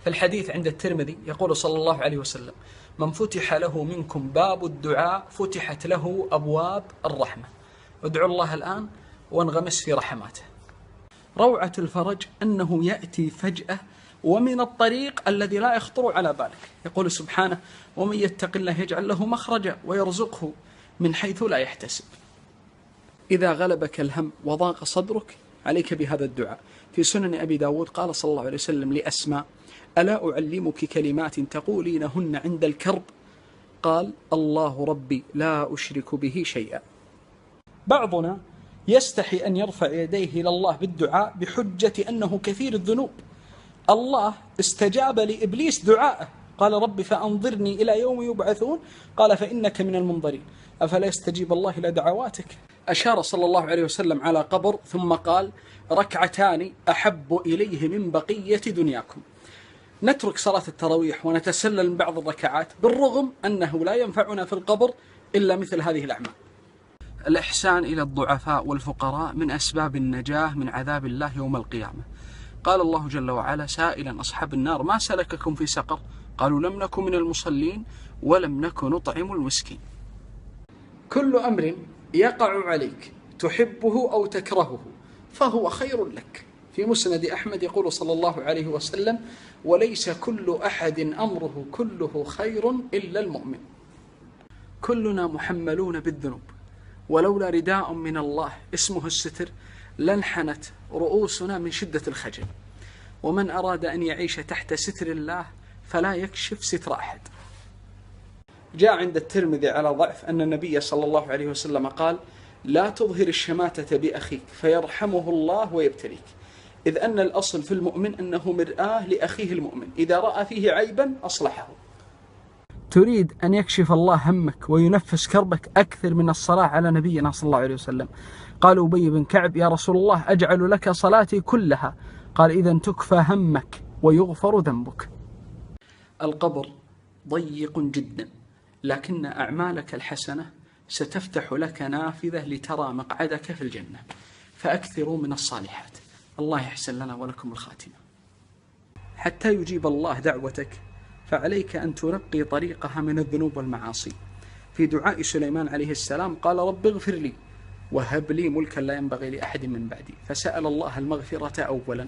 في الحديث عند الترمذي يقول صلى الله عليه وسلم: من فتح له منكم باب الدعاء فتحت له أبواب الرحمة. ادعوا الله الآن وانغمس في رحماته. روعة الفرج أنه يأتي فجأة ومن الطريق الذي لا يخطر على بالك. يقول سبحانه: ومن يتق الله يجعل له مخرجا ويرزقه من حيث لا يحتسب. إذا غلبك الهم وضاق صدرك عليك بهذا الدعاء. في سنن أبي داود قال صلى الله عليه وسلم لأسماء: ألا أعلمك كلمات تقولينهن عند الكرب؟ قال: الله ربي لا أشرك به شيئا. بعضنا يستحي أن يرفع يديه إلى الله بالدعاء بحجة أنه كثير الذنوب. الله استجاب لإبليس دعاءه، قال: رب فأنظرني إلى يوم يبعثون، قال: فإنك من المنظرين، أفلا يستجيب الله إلى دعواتك؟ أشار صلى الله عليه وسلم على قبر ثم قال: ركعتان أحب إليه من بقية دنياكم. نترك صلاة التراويح ونتسلل من بعض الركعات بالرغم أنه لا ينفعنا في القبر إلا مثل هذه الأعمال. الإحسان إلى الضعفاء والفقراء من أسباب النجاة من عذاب الله يوم القيامة. قال الله جل وعلا سائلا أصحاب النار: ما سلككم في سقر؟ قالوا: لم نكن من المصلين ولم نكن نطعم المسكين. كل أمر يقع عليك تحبه أو تكرهه فهو خير لك. في مسند أحمد يقول صلى الله عليه وسلم: وليس كل أحد أمره كله خير إلا المؤمن. كلنا محملون بالذنوب، ولولا رداء من الله اسمه الستر لانحنت رؤوسنا من شدة الخجل. ومن أراد أن يعيش تحت ستر الله فلا يكشف ستر أحد. جاء عند الترمذي على ضعف أن النبي صلى الله عليه وسلم قال: لا تظهر الشماتة بأخيك فيرحمه الله ويبتليك، إذ أن الأصل في المؤمن أنه مرآة لأخيه المؤمن، إذا رأى فيه عيبا أصلحه. تريد أن يكشف الله همك وينفس كربك أكثر من الصلاة على نبينا صلى الله عليه وسلم. قال أبي بن كعب: يا رسول الله أجعل لك صلاتي كلها؟ قال: إذن تكفى همك ويغفر ذنبك. القبر ضيق جدا، لكن أعمالك الحسنة ستفتح لك نافذة لترى مقعدك في الجنة، فأكثروا من الصالحات. الله يحسن لنا ولكم الخاتمة. حتى يجيب الله دعوتك فعليك أن تنقي طريقها من الذنوب والمعاصي. في دعاء سليمان عليه السلام قال: رب اغفر لي وهب لي ملكا لا ينبغي لأحد من بعدي، فسأل الله المغفرة أولا